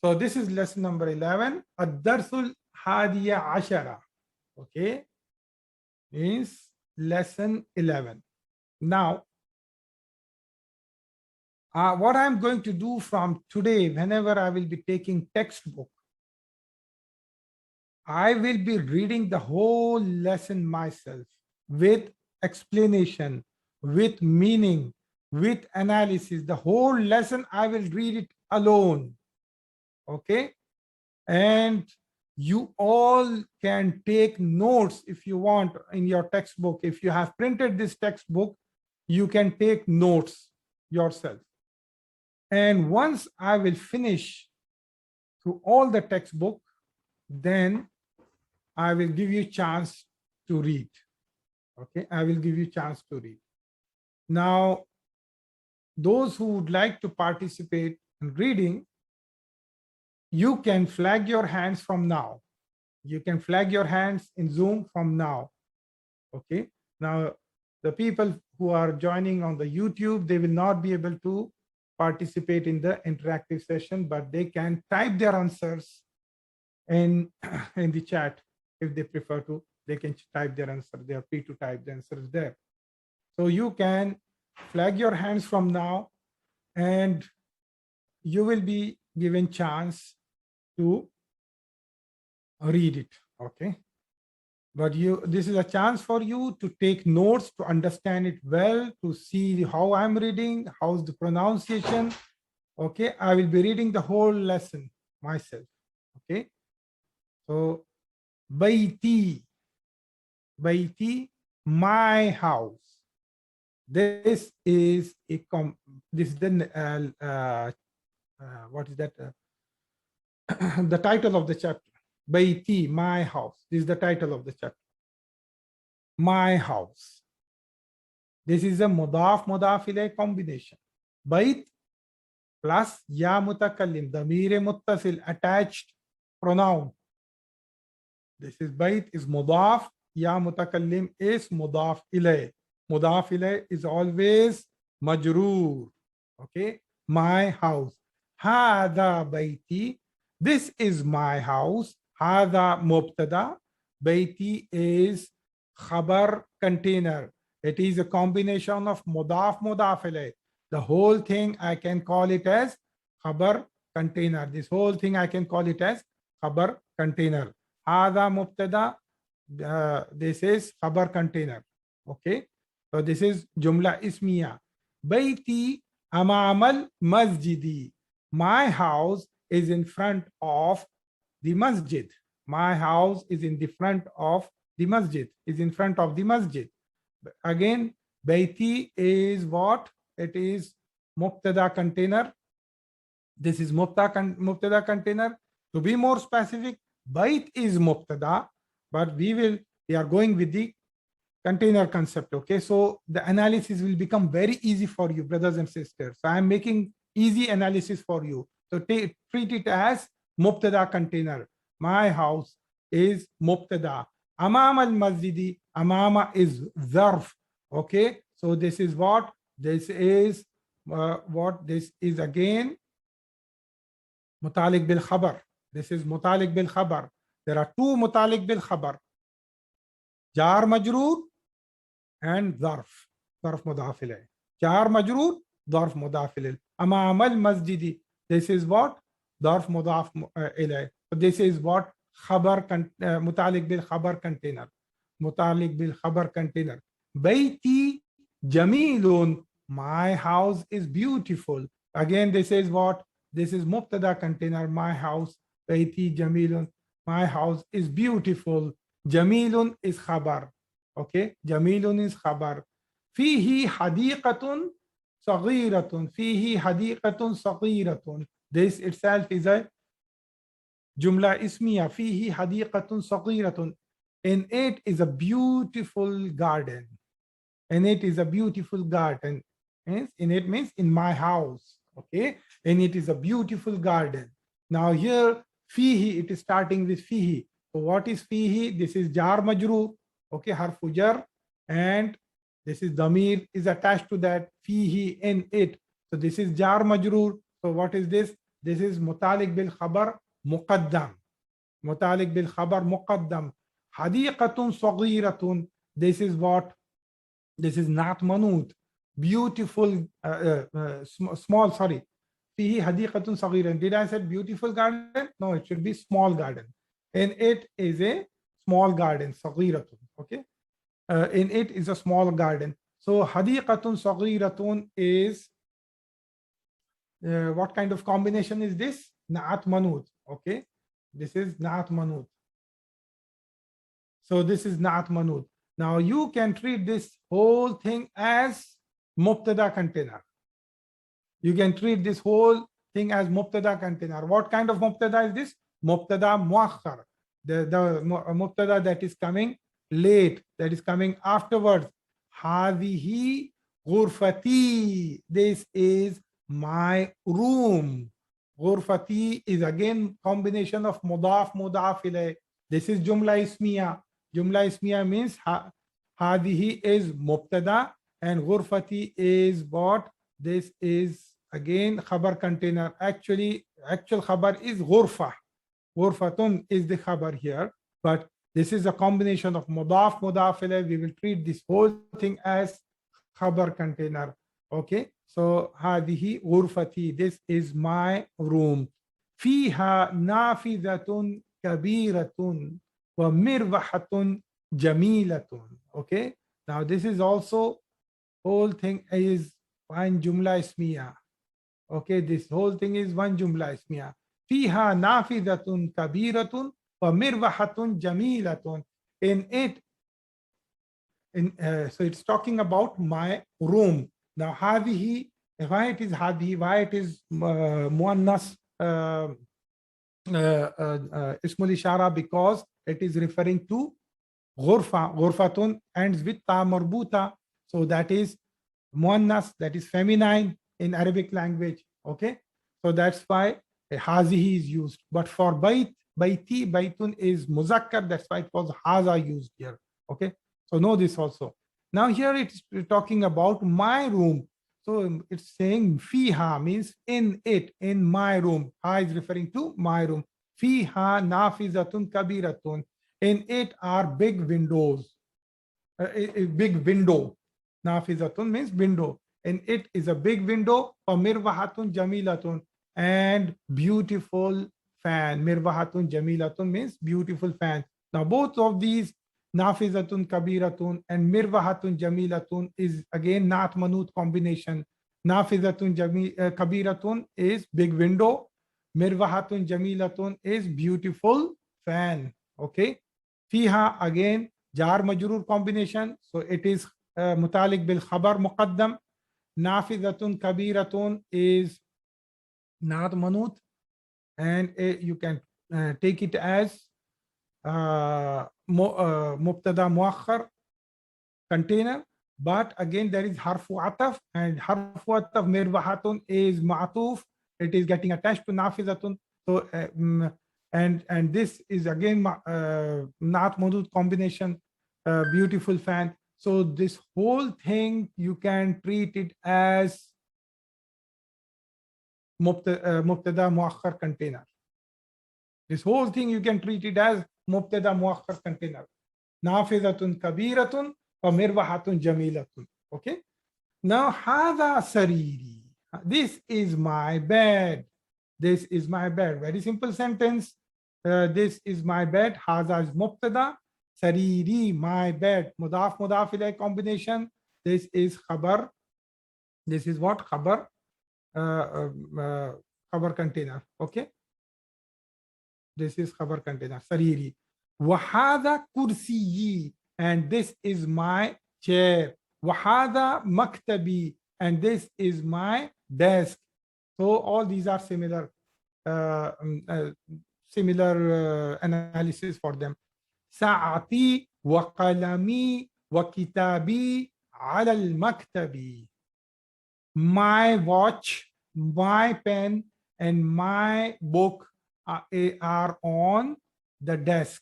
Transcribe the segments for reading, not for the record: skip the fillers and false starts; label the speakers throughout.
Speaker 1: So this is lesson number 11. Ad-Darsul Hadiya Ashara. Okay, means lesson 11. Now, what I'm going to do from today, whenever I will be taking textbook, I will be reading the whole lesson myself with explanation, with meaning, with analysis. The whole lesson, I will read it alone. Okay. And you all can take notes if you want in your textbook. If you have printed this textbook, you can take notes yourself. And once I will finish through all the textbook, then I will give you a chance to read. Okay, I will give you a chance to read. Now, those who would like to participate in reading, you can flag your hands from now. You can flag your hands in Zoom from now. Okay, now the people who are joining on the YouTube, they will not be able to participate in the interactive session, but they can type their answers in the chat. If they prefer to, they can type their answer. They are free to type the answers there. So you can flag your hands from now, and you will be given chance to read it. Okay, but this is a chance for you to take notes, to understand it well, to see how I'm reading, how's the pronunciation. Okay, I will be reading the whole lesson myself. Okay, so Baiti, my house. This is what is that? The title of the chapter. Baiti, my house. This is the title of the chapter. My house. This is a mudaf ilay combination. Bait plus ya mutakallim, damir muttasil, attached pronoun. This is bait is mudaf, ya mutakallim is mudaf ilay. Mudaf ilay is always majroor. Okay, my house. Hada baiti. This is my house. Hada mubtada. Baiti is khabar container. It is a combination of mudaf ilay. The whole thing I can call it as khabar container. This whole thing I can call it as khabar container. Hada mubtada. This is khabar container. Okay, so this is jumla ismiya. Baiti amamal masjidi. My house is in front of the masjid. My house is in the front of the masjid. Is in front of the masjid. Again, baiti is what? It is mubtada container. This is mubtada container. To be more specific, bait is mubtada, but we are going with the container concept. Okay, so the analysis will become very easy for you, brothers and sisters. So I'm making easy analysis for you. So treat it as mubtada container. My house is mubtada. Amam al masjidi. Amama is zarf. Okay, so this is what? This is what? This is again mutalik bil khabar. This is mutalik bil khabar. There are two mutalik bil khabar. Jar majroor and zarf. Zarf mudaf ilayh. Jar majroor, zarf mudaf ilayh. Amam al masjidi. This is what? Zarf mudaf ilayh. So this is what? Khabar mutalik bil khabar container. Mutalik bil khabar container. Baiti jamilun. My house is beautiful. Again, this is what? This is mubtada container. My house. Baiti jamilun. My house is beautiful. Jamilun is khabar. Okay, jamilun is khabar. Fihi hadiqatun saghiratun. Fihi hadiqatun saghiratun. This itself is a jumla ismiya. Fihi hadiqatun saghiratun. In it is a beautiful garden. In it is a beautiful garden. In it means in my house. Okay, and it is a beautiful garden. Now here fihi, it is starting with fihi. So what is fihi? This is jar majroor. Okay, harfu jar, and this is damir is attached to that. Fihi, in it. So this is jar majroor. So what is this? This is mutalik bil khabar muqaddam. Mutalik bil khabar muqaddam. Hadiqatun saghiratun. This is what? This is not manut. Beautiful, small, sorry. Fihi hadiqatun saghiran. Did I say beautiful garden? No, it should be small garden. And it is a small garden, saghiratun. Okay. In it is a small garden. So hadiqatun saghiratun is what kind of combination is this? Na'at manut. Okay. This is Na'at manut. So this is Na'at manut. Now you can treat this whole thing as mubtada container. You can treat this whole thing as mubtada container. What kind of mubtada is this? Mubtada muakhar. The mubtada that is coming late, that is coming afterwards. Hadihi ghurfati. This is my room. Ghurfati is again combination of mudaf, mudaf ilayh. This is jumla ismiya. Jumla ismiya means hadihi is mubtada and ghurfati is what? This is again khabar container. Actually, actual khabar is ghurfa. Ghurfatun is the khabar here, but this is a combination of mudaf, mudaf ilayh. We will treat this whole thing as khabar container. Okay, so hadihi ghurfati. This is my room. Fiha nafidatun kabiratun wa mirwahatun jamilatun. Okay, now this is also whole thing is one jumla ismiya. Okay, this whole thing is one jumla ismiya. Fiha nafidatun kabiratun wa mirwahatun jamilatun. In it, so it's talking about my room. Now hadihi, why it is hadihi, why it is muannas ismul ishara? Because it is referring to ghurfa. Ghurfatun ends with ta marbuta, so that is muannas, that is feminine in Arabic language. Okay, so that's why hazihi is used. But for bait, baiti, baitun is muzakkar, that's why it was haza used here. Okay, so know this also. Now here it's talking about my room. So it's saying fiha means in it, in my room. Ha is referring to my room. Fiha nafizatun kabiratun. In it are big windows. A big window. Nafizatun means window. And it is a big window. Or mirwahatun jamilatun. And beautiful fan. Mirwahatun jamilatun means beautiful fan. Now both of these, nafizatun kabiratun and mirwahatun jamilatun, is again na'at manut combination. Nafizatun kabiratun is big window. Mirwahatun jamilatun is beautiful fan. Okay. Fiha again jar majrur combination. So it is mutalik bil khabar muqaddam. Nafizatun kabiratun is na'at manut, and you can take it as mubtada muakhar container, but again there is harfu ataf, and harfu ataf mirwahatun is ma'tuf. It is getting attached to nafizatun. So and this is again na'at manut combination, beautiful fan. So this whole thing you can treat it as mubtada muakhar container. This whole thing you can treat it as mubtada muakhar container. Nafizatun kabiratun wa mirwahatun jamilatun. Okay. Now hadha sariri. This is my bed. This is my bed. Very simple sentence. This is my bed. Hadha is mubtada. Sariri, my bed. Mudaf mudaf ilayh combination. This is khabar. This is what? Khabar. Khabar container. Okay. This is khabar container. Sariri. Wahada kursiyi. And this is my chair. Wahada maktabi. And this is my desk. So all these are similar analysis for them. Sa'ati wa qalami wa kitabi ala al-maktabi. My watch, my pen, and my book are on the desk.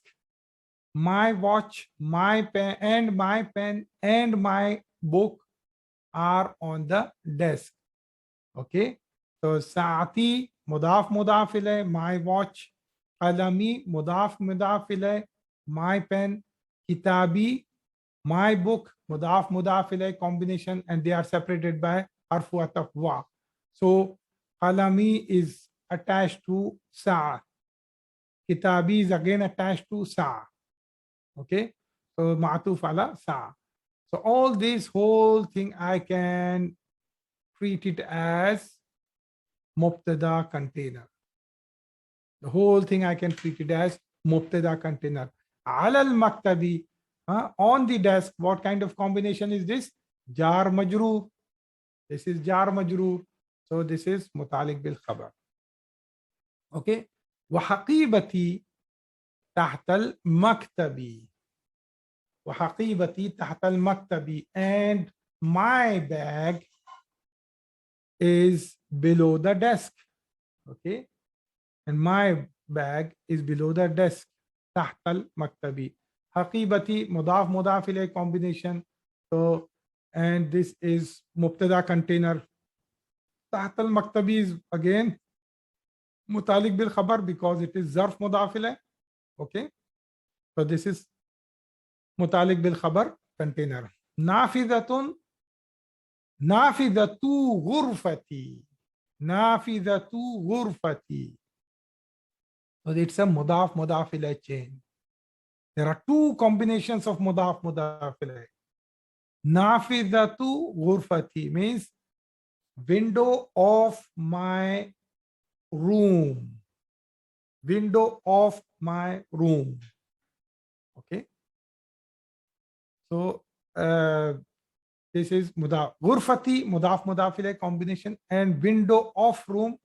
Speaker 1: My watch, my pen, and my book are on the desk. Okay. So Sa'ati, mudaf mudaf ilayh, my watch. Qalami, mudaf mudaf ilayh, my pen. Kitabi, my book, mudaf mudaf ilayh combination, and they are separated by harfu ataf wa. So qalami is attached to sa. Kitabi is again attached to sa. Okay, so ma'tuf ala sa. So all this whole thing I can treat it as mubtada container. The whole thing I can treat it as mubtada container. Ala al-maktabi, on the desk, what kind of combination is this? Jar majroor. This is jar majroor. So this is mutalik bil khabar. Okay. Wa haqibati tahtal maktabi. Wa haqibati tahtal maktabi. And my bag is below the desk. Okay. And my bag is below the desk. Tahtal maktabi. Haqibati, mudaf mudaf ilayh combination. So, and this is mubtada container. Tahtal maktabi is again mutalik bil khabar because it is zarf mudaf ilayh. Okay. So this is mutalik bil khabar container. Nafidatun, nafidatu ghurfati. Nafidatu ghurfati. So it's a mudaf mudaf ilayh chain. There are two combinations of mudaf mudaf ilayh. Nafidatu ghurfati means window of my room. Window of my room. Okay. So this is mudaf. Ghurfati, mudaf mudaf ilayh combination, and window of room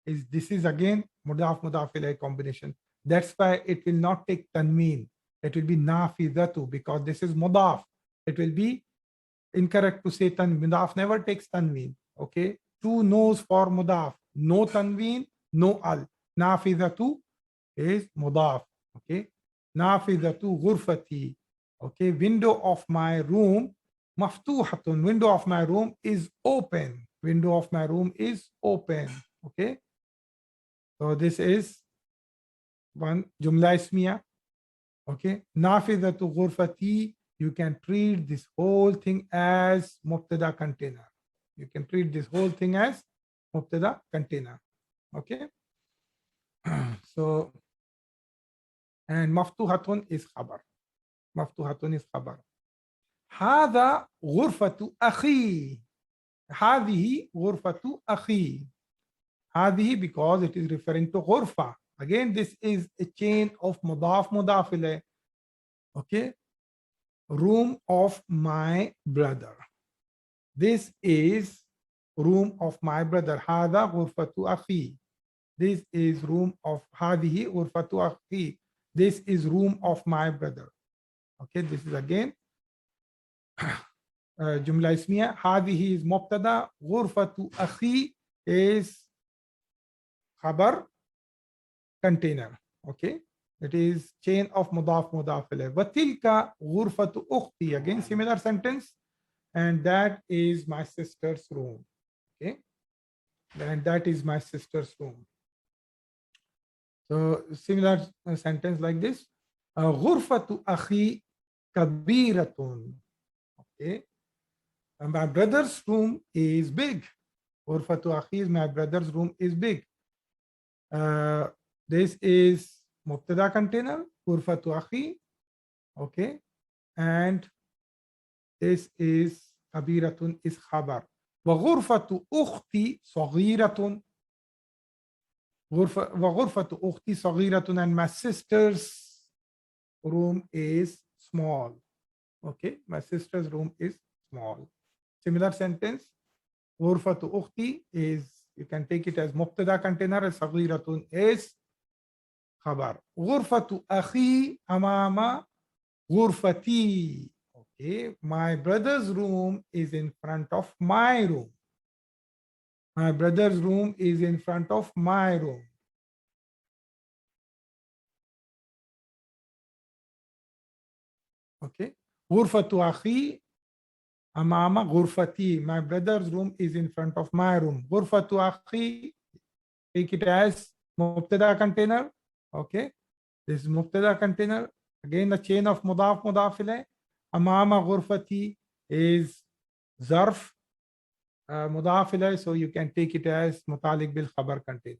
Speaker 1: is, this is again mudaf mudaf ilayh combination. That's why it will not take tanween. It will be nafidatu because this is mudaf. It will be incorrect to say tanween. Mudaf never takes tanween. Okay. Two no's for mudaf. No tanween, no al. Nafidatu is mudaf. Okay. Nafidatu ghurfati. Okay. Window of my room. Maftuhatun. Window of my room is open. Window of my room is open. Okay. So this is one jumla ismiya. Okay. Nafidatu ghurfati. You can treat this whole thing as mubtada container. You can treat this whole thing as mubtada container. Okay. So, and maftuhatun is khabar. Maftuhatun is khabar. هذا غرفة أخي. هذه غرفة أخي. هذه because it is referring to غرفة. Again, this is a chain of mudaf mudaf ilayh. Okay. Room of my brother. This is room of my brother. هذا غرفة أخي. This is room of هذه غرفة أخي. This is room of my brother. Okay, this is again jumla ismiya. هذه is mubtada. غرفة أخي is khabar container. Okay, it is chain of mudaf mudaf ilayh. وتلك غرفة أختي. Again similar sentence, and that is my sister's room. Okay, and that is my sister's room. So similar sentence like this. غرفة أخي كبيرة. Okay, and my brother's room is big. غرفة أخي is my brother's room is big. This is mubtada container. غرفة أخي. Okay, and this is كبيرة is khabar. وغرفة أختي صغيرة. وغرفة أختي صغيرة, and my sister's room is small. Okay, my sister's room is small. Similar sentence. غرفة أختي is, you can take it as mubtada container. صغيرة is khabar. غرفة أخي أمام غرفتي. Okay, my brother's room is in front of my room. My brother's room is in front of my room. Okay. غرفة أخي أمام غرفتي. My brother's room is in front of my room. غرفة أخي take it as mubtada container. Okay, this is mubtada container. Again, the chain of mudaf mudaf ilayh. Amama ghurfati is zarf mudaf ilayh, so you can take it as mutalik bil khabar container.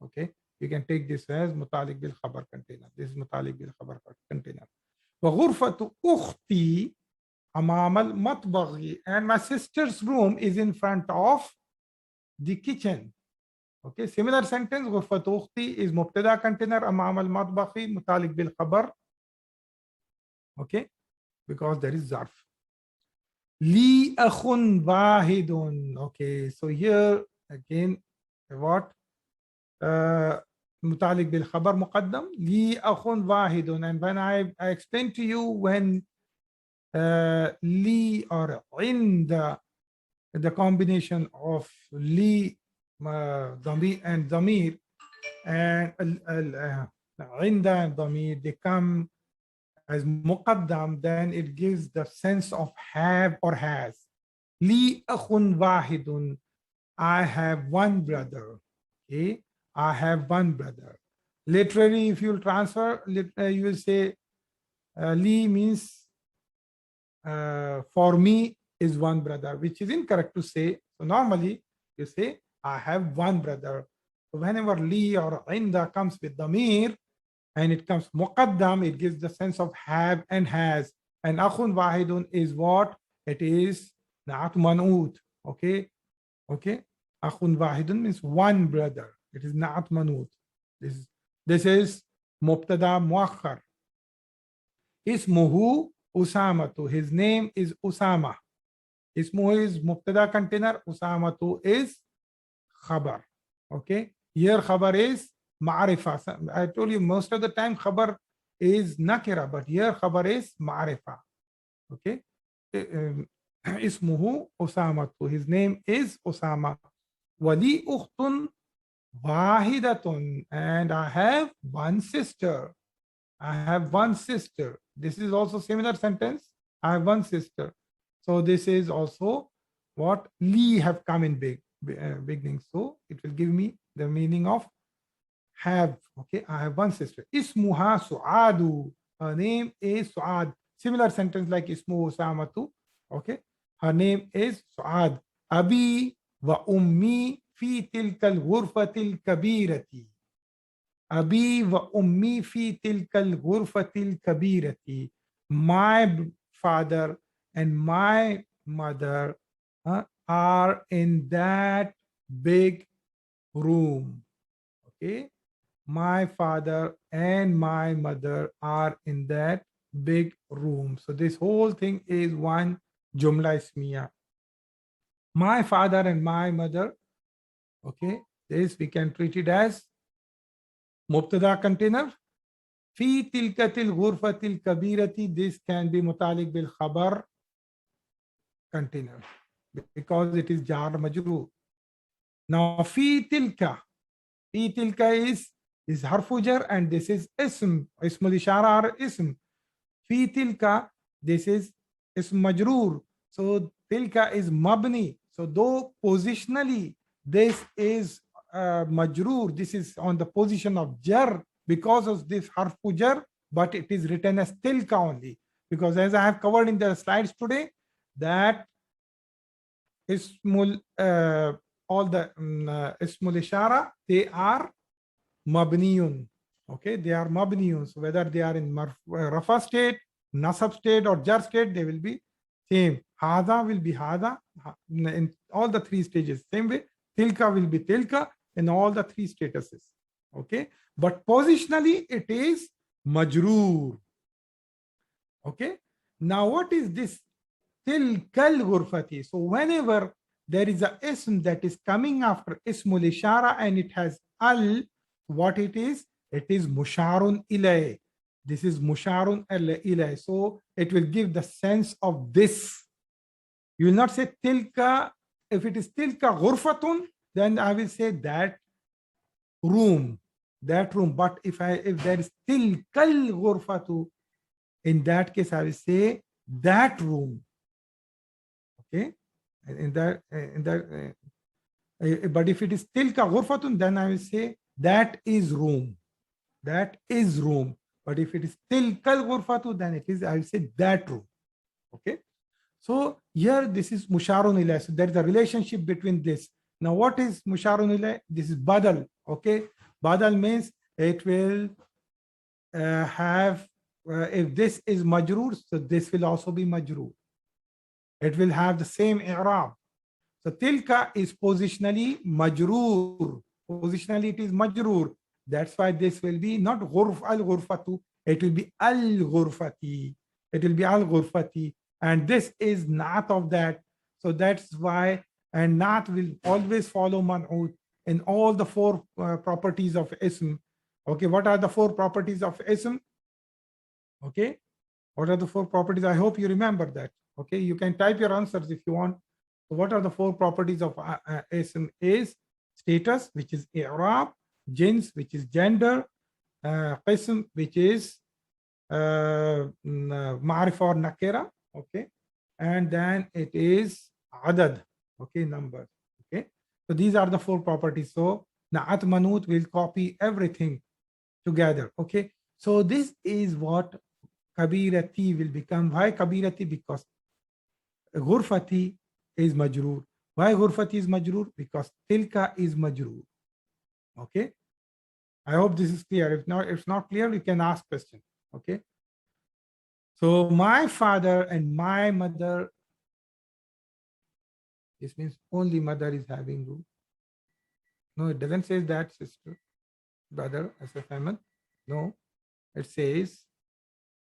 Speaker 1: Okay, you can take this as mutalik bil khabar container. This is mutalik bil khabar container. Wa ghurfatu ukhti amam al matbaghi, and my sister's room is in front of the kitchen. Okay, similar sentence. Ghurfatu ukhti is mubtada container, amam al matbaghi mutalik bil khabar. Okay, because there is zarf. Li akhun wahidun. Okay, so here again, what? Mutalik bil khabar muqaddam. Li akhun wahidun. And when I explained to you when li or inda, the combination of li and damir and inda and damir, they come as muqaddam, then it gives the sense of have or has. Li akhun wahidun. I have one brother. Okay, I have one brother. Literally, if you transfer, you will say li means for me is one brother, which is incorrect to say. So normally you say I have one brother. So whenever li or inda comes with damir and it comes muqaddam, it gives the sense of have and has. And akhun wahidun is what? It is na'at man'ut. Okay, okay. Akhun wahidun means one brother. It is na'at man'ut. This is mubtada muakhar. Ismuhu Usamatu. His name is Usama. Ismuhu is mubtada container. Usamatu is khabar. Okay. Here khabar is ma'arifa. I told you most of the time khabar is nakira, but here khabar is ma'arifa. Okay. Ismuhu Usamatu. His name is Usama. Wali ukhtun wahidatun. And I have one sister. I have one sister. This is also similar sentence. I have one sister. So this is also what li have come in beginning. So it will give me the meaning of have. Okay, I have one sister. Ismuha Su'adu. Her name is Su'ad. Similar sentence like Ismu Usamatu. Okay, her name is Su'ad. Abi wa ummi fi tilkal ghurfatil kabirati. Abi wa ummi fi tilkal ghurfatil kabirati. My father and my mother are in that big room. Okay, my father and my mother are in that big room. So this whole thing is one jumla ismiya. My father and my mother. Okay, this we can treat it as mubtada container. Fi tilkatil ghurfatil kabirati. This can be mutalik bil khabar container because it is jar majroor. Now fi tilka is harfu jar and this is ism ishara or ism. Fi tilka, this is ism majroor. So tilka is mabni. So though positionally this is majroor, this is on the position of jar because of this harfu jar, but it is written as tilka only, because as I have covered in the slides today, that ismul all the ismul ishara, they are mabniyun. Okay, they are mabniyun. So whether they are in rafa state, nasab state, or jar state, they will be same. Hada will be hada in all the three stages. Same way, tilka will be tilka in all the three statuses. Okay, but positionally it is majroor. Okay, now what is this tilkal ghurfati? So whenever there is a ism that is coming after ismul ishara and it has al, what it is musharun ilay. This is musharun ilay. So it will give the sense of this. You will not say tilka. If it is tilka ghurfatun, then I will say that room. But if there is tilkal ghurfatu, in that case I will say that room. Okay, in that But if it is tilka ghurfatun, then I will say that is room. That is room. But if it is tilkal ghurfatu, then it is, I will say that room. Okay. So here this is musharun ilay. So there is a relationship between this. Now what is musharun ilay? This is badal. Okay. Badal means it will have, if this is majroor, so this will also be majroor. It will have the same i'rab. So tilka is positionally majroor. Positionally it is majroor. That's why this will be not ghurf al-ghurfatu. It will be al-ghurfati. It will be al-ghurfati. And this is naat of that. So that's why, and naat will always follow man'ut in all the four properties of ism. Okay, what are the four properties of ism? Okay, what are the four properties? I hope you remember that. Okay, you can type your answers if you want. So what are the four properties of ism? Is status, which is i'rab, jins, which is gender, qism, which is ma'rif or nakira. Okay, and then it is adad. Okay, numbers. Okay, so these are the four properties. So na'at manut will copy everything together. Okay, so this is what kabirati will become. Why kabirati? Because ghurfati is majroor. Why ghurfati is majroor? Because tilka is majroor. Okay, I hope this is clear. If not clear, you can ask questions. Okay, so my father and my mother, this means only mother is having root. No, it doesn't say that, sister, brother, as a family. No, it says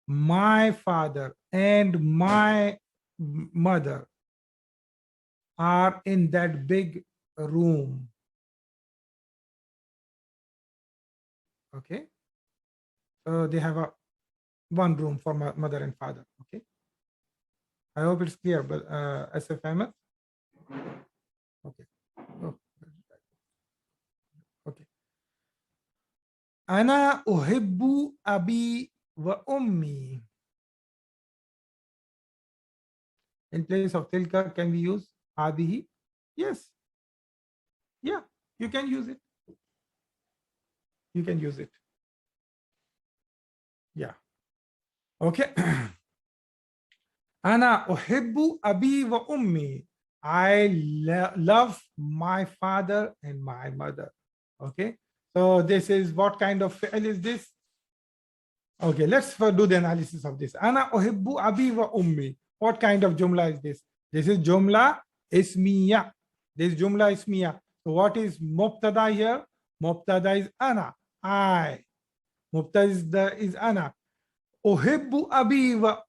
Speaker 1: my father and my mother are in that big room. Okay, so they have one room for my mother and father. Okay, I hope it's clear. But as a family, okay. Oh, okay. Ana uhibbu abi wa ummi. In place of tilka, can we use hadihi? Yes. Yeah, you can use it. You can use it. Yeah. Okay. Ana uhibbu abi wa ummi. I love my father and my mother. Okay. So this is, what kind of fi'l is this? Okay, let's do the analysis of this. Ana uhibbu abi wa ummi. What kind of jumla is this? This is jumla ismiya. This jumla ismiya. So what is mubtada here? Mubtada is ana. I. Mubtada is ana. Uhibbu abi wa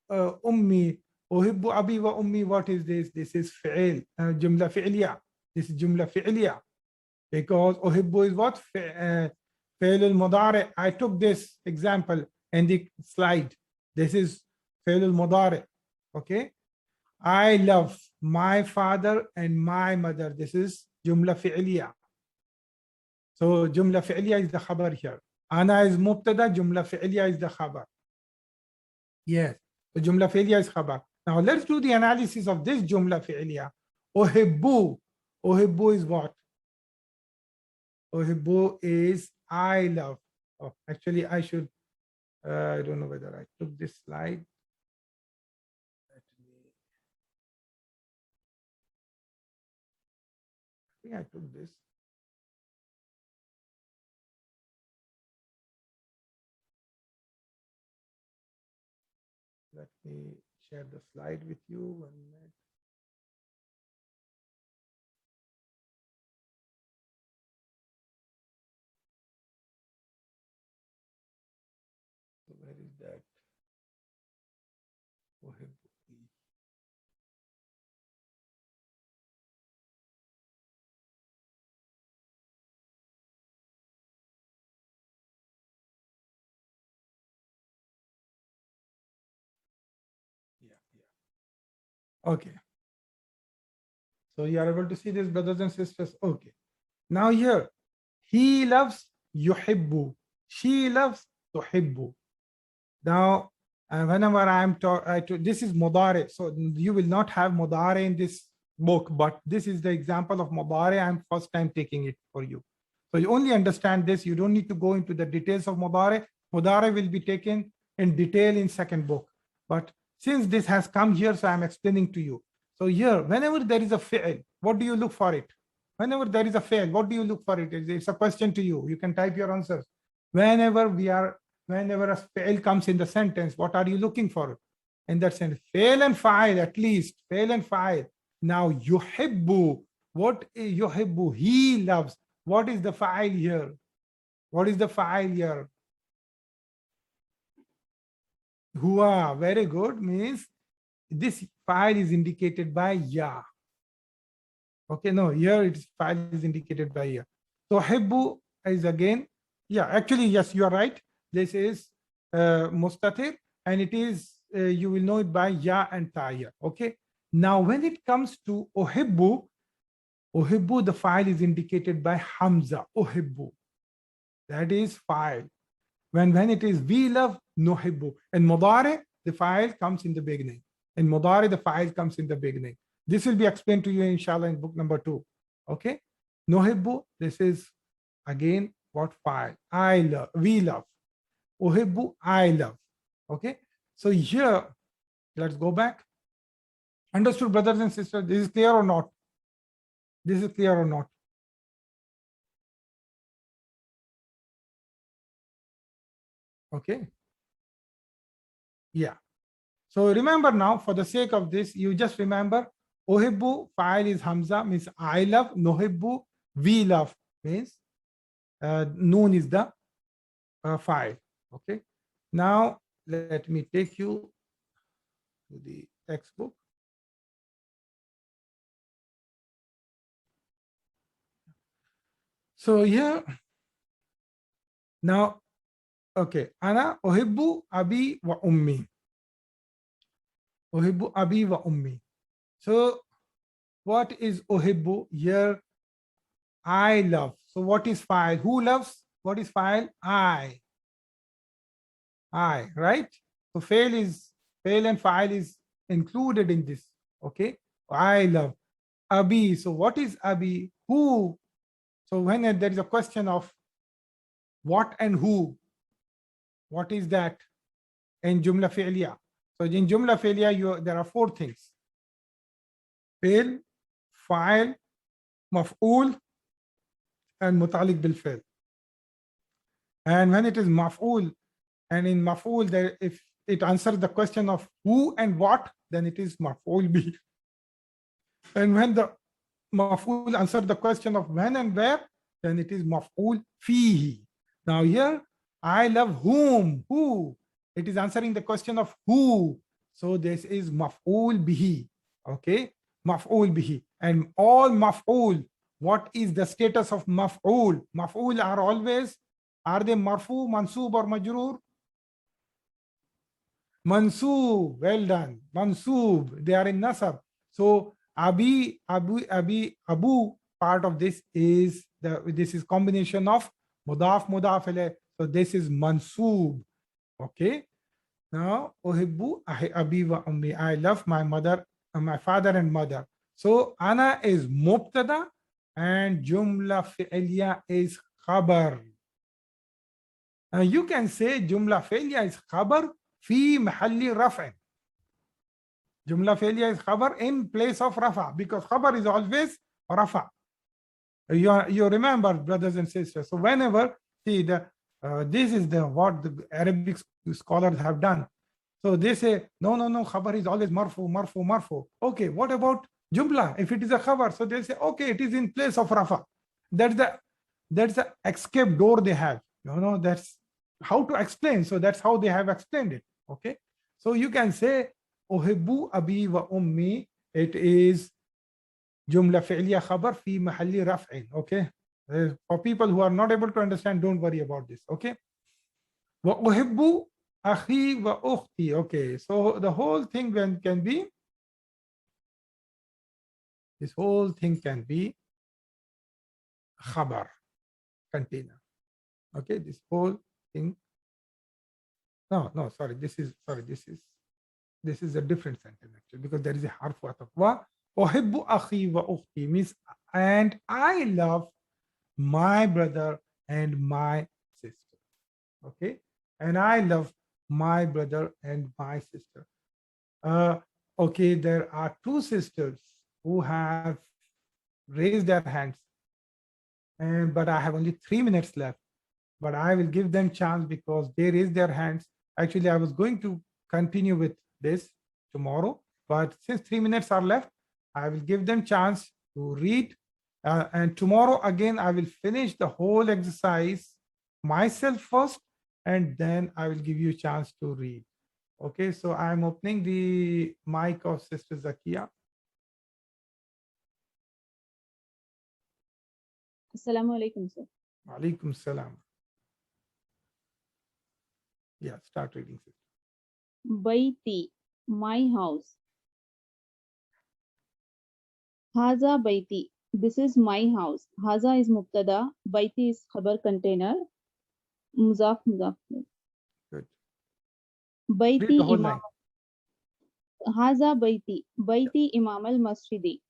Speaker 1: ummi. Uhibbu abi wa ummi. What is this? This is fi'il. Jumla fi'liya. This is jumla fi'liya. Because uhibbu is what? Fi'l al-mudari. I took this example in the slide. This is fi'l al-mudari. Okay. I love my father and my mother. This is jumla fi'liya. So jumla fi'liya is the khabar here. Ana is mubtada, jumla fi'liya is the khabar. Yes. So jumla fi'liya is khabar. Now let's do the analysis of this jumla fi'liya. Uhibbu. Uhibbu is what? Uhibbu is I love. Oh, actually, I should, I don't know whether I took this slide. I think I took this. Let me share the slide with you 1 minute. So where is that? Okay. So you are able to see this, brothers and sisters. Okay. Now here, he loves yuhibbu. She loves tuhibbu. Now, whenever I'm talking, this is mudare. So you will not have mudare in this book, but this is the example of Mudari. I'm first time taking it for you. So you only understand this. You don't need to go into the details of Mudari. Mudari will be taken in detail in second book. But since this has come here, so I'm explaining to you. So here, whenever there is a fi'l, what do you look for it? Whenever there is a fi'l, what do you look for it? It's a question to you. You can type your answers. Whenever a fi'l comes in the sentence, what are you looking for? In that sense, fail and fa'il, at least fail and fa'il. Now yuhibbu, what is yuhibbu? He loves. What is the fa'il here? What is the fa'il here? Huwa, very good, means this fa'il is indicated by ya. Okay, no, here it's fa'il is indicated by ya. So hibbu is again, yeah, actually, yes, you are right. This is mustatir, and it is, you will know it by ya and ta'ya. Okay. Now, when it comes to uhibbu, the file is indicated by hamza, uhibbu. That is file. When it is we love, nuhibbu. In mudari, the file comes in the beginning. In mudari, the file comes in the beginning. This will be explained to you, inshallah, in book number 2. Okay. Nuhibbu, this is again what file? I love, we love. Uhibbu, I love. Okay. So here, let's go back. Understood, brothers and sisters? This is clear or not? This is clear or not? Okay. Yeah. So remember now, for the sake of this, you just remember, Ohibbu, file is Hamza, means I love. Nohibbu, we love, means Noon is the file. Okay. Now, let me take you to the textbook. So here, now, okay, Ana uhibbu abi wa ummi. Uhibbu abi wa ummi. So what is uhibbu? Here, I love. So what is file? Who loves? What is file? I, right? So fail and file is included in this. Okay, I love. Abi. So what is abi? Who? So when there is a question of what and who, what is that in Jumla Fi'liya? So in Jumla Fi'liya, there are 4 things. Fail, file, maf'ul, and mutalik bil fail. And when it is maf'ul, and in maf'ul, there, if it answers the question of who and what, then it is maf'ul bi. And when the maf'ul answers the question of when and where, then it is maf'ul fihi. Now here, I love whom, who. It is answering the question of who. So this is maf'ul bihi. Okay, maf'ul bihi. And all maf'ul, what is the status of maf'ul? Maf'ul are always, are they marfu, mansub, or majroor? Mansub, well done. Mansub, they are in nasab. So Abu part of this is this is combination of mudaf, mudaf ilayh. So this is mansub. Okay. Now uhibbu abi wa ummi. I love my mother, my father and mother. So ana is mubtada and jumla fi'liya is khabar. Now you can say jumla fi'liya is khabar fi mahalli raf'in. Jumla fi'liya is khabar in place of rafa, because khabar is always rafa. You remember, brothers and sisters. So whenever, see, this is what the Arabic scholars have done. So they say, no, khabar is always marfu, marfu, marfu. Okay, what about jumla? If it is a khabar, so they say, okay, it is in place of rafa. That's the escape door they have. That's how to explain. So that's how they have explained it. Okay. So you can say, uhibbu abi wa ummi, it is jumla fi'liya khabar fi mahalli raf'in. Okay. For people who are not able to understand, don't worry about this. Okay. Wa uhibbu akhi wa ukhti. Okay. So the whole thing can be, this whole thing can be khabar container. Okay. This whole thing. No, sorry. This is a different sentence actually, because there is a harf wa. أحب أخي وأختي means and I love my brother and my sister. Okay, and I love my brother and my sister. Okay, there are two sisters who have raised their hands, and but I have only 3 minutes left. But I will give them chance because they raised their hands. Actually, I was going to continue with this tomorrow, but since 3 minutes are left, I will give them chance to read. And tomorrow again, I will finish the whole exercise myself first, and then I will give you a chance to read. Okay, so I'm opening the mic of Sister Zakia.
Speaker 2: Assalamu alaikum, sir.
Speaker 1: Alaikum salam. Yeah, start reading.
Speaker 2: Baiti, my house. Haza baiti, this is my house. Haza is mubtada, baiti is khabar container. Muzaf, muzaf.
Speaker 1: Good.
Speaker 2: Baiti
Speaker 1: Read the whole
Speaker 2: imam.
Speaker 1: line.
Speaker 2: Haza baiti, baiti imam al masjidi.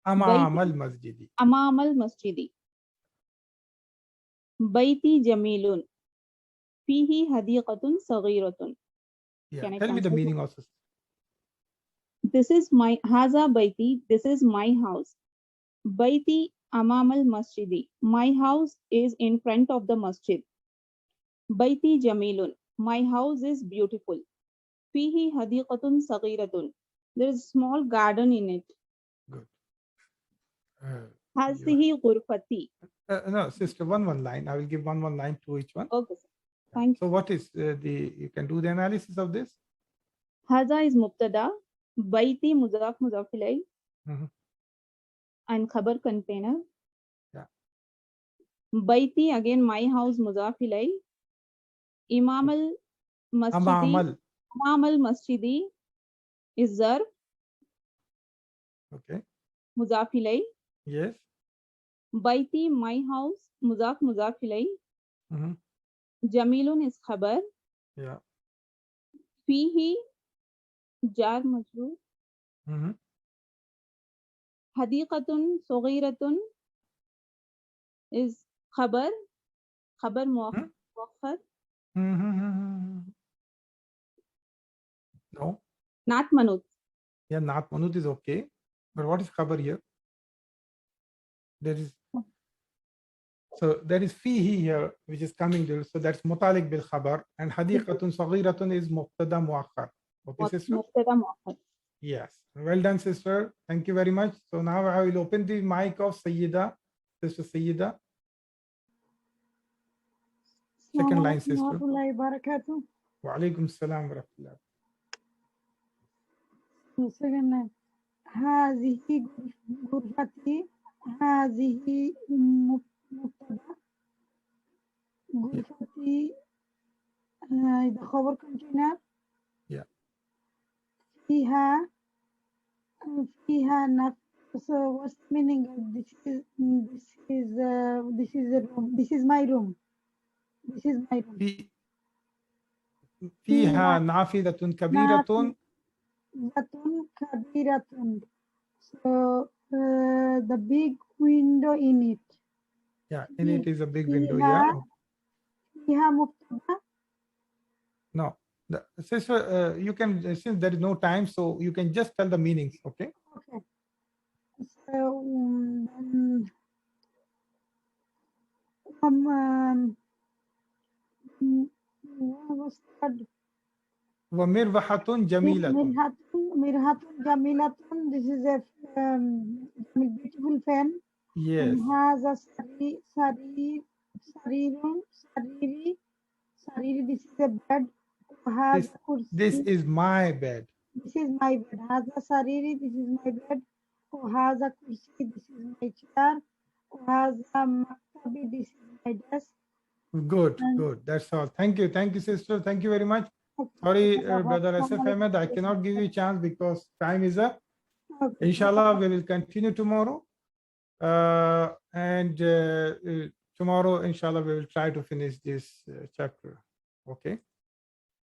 Speaker 1: Amam al masjidi.
Speaker 2: Amam al masjidi. Baiti jamilun. Fihi hadiqatun saghiratun.
Speaker 1: Yeah, tell me the meaning also.
Speaker 2: This is my Haza baiti, this is my house. Baiti amam al masjidi. My house is in front of the masjid. Baiti jamilun. My house is beautiful. Fihi hadiqatun saghiratun. There is a small garden in it.
Speaker 1: Good.
Speaker 2: Hazihi ghurfati.
Speaker 1: No, sister, one line. I will give one line to each one.
Speaker 2: Okay, sir. Thank you.
Speaker 1: So what is you can do the analysis of this?
Speaker 2: Haza is mubtada. Baiti mudaf mudaf ilay. And khabar container.
Speaker 1: Yeah.
Speaker 2: Baiti again my house mudaf ilay. Imam al masjidi. Imam al masjidi is zarf.
Speaker 1: Okay.
Speaker 2: Mudaf ilay.
Speaker 1: Yes.
Speaker 2: Baiti my house mudaf mudaf ilay. Jamilun is khabar.
Speaker 1: Yeah.
Speaker 2: Fihi jar majrur. Hadiqatun saghiratun is khabar. Khabar muakhar.
Speaker 1: No.
Speaker 2: Not manut.
Speaker 1: Yeah, not manut is okay. But what is khabar here? There is fihi here, which is coming there. So that's mutalik bil khabar, and hadiqatun saghiratun is muqtada muakhar. Okay, sister?
Speaker 2: Muqtada muakhar.
Speaker 1: Yes. Well done, sister. Thank you very much. So now I will open the mic of Sayyida, Sister Sayyida. Second line, sister. Wa alaikum salam wa rahmatullah.
Speaker 3: Second line. هذه غرفتي. هذه مبتدا. غرفتي the cover container.
Speaker 1: Yeah.
Speaker 3: فيها so what's the meaning of this is a room. This is my room. This is my room.
Speaker 1: فيها نافذة كبيرة.
Speaker 3: كبيرة. So the big window in it.
Speaker 1: Yeah, in it is a big window. Yeah.
Speaker 3: فيها مبتدا.
Speaker 1: No, sister, you can, since there is no time, so you can just tell the meanings. Okay.
Speaker 3: Okay. So what's that?
Speaker 1: ومربحة جميلة.
Speaker 3: مرهة جميلة. This is a beautiful fan.
Speaker 1: Yes.
Speaker 3: And has a sariri. This is a bed.
Speaker 1: This is my bed.
Speaker 3: This is my bed. Has a sariri. This is my bed. Has a kursi. This is my chair. Has a maktabi. This is my desk.
Speaker 1: Good, good. That's all. Thank you, sister. Thank you very much. Sorry, Brother Asif Ahmed, I cannot give you a chance because time is up. Okay. Inshallah, we will continue tomorrow. And tomorrow, inshallah, we will try to finish this chapter. Okay.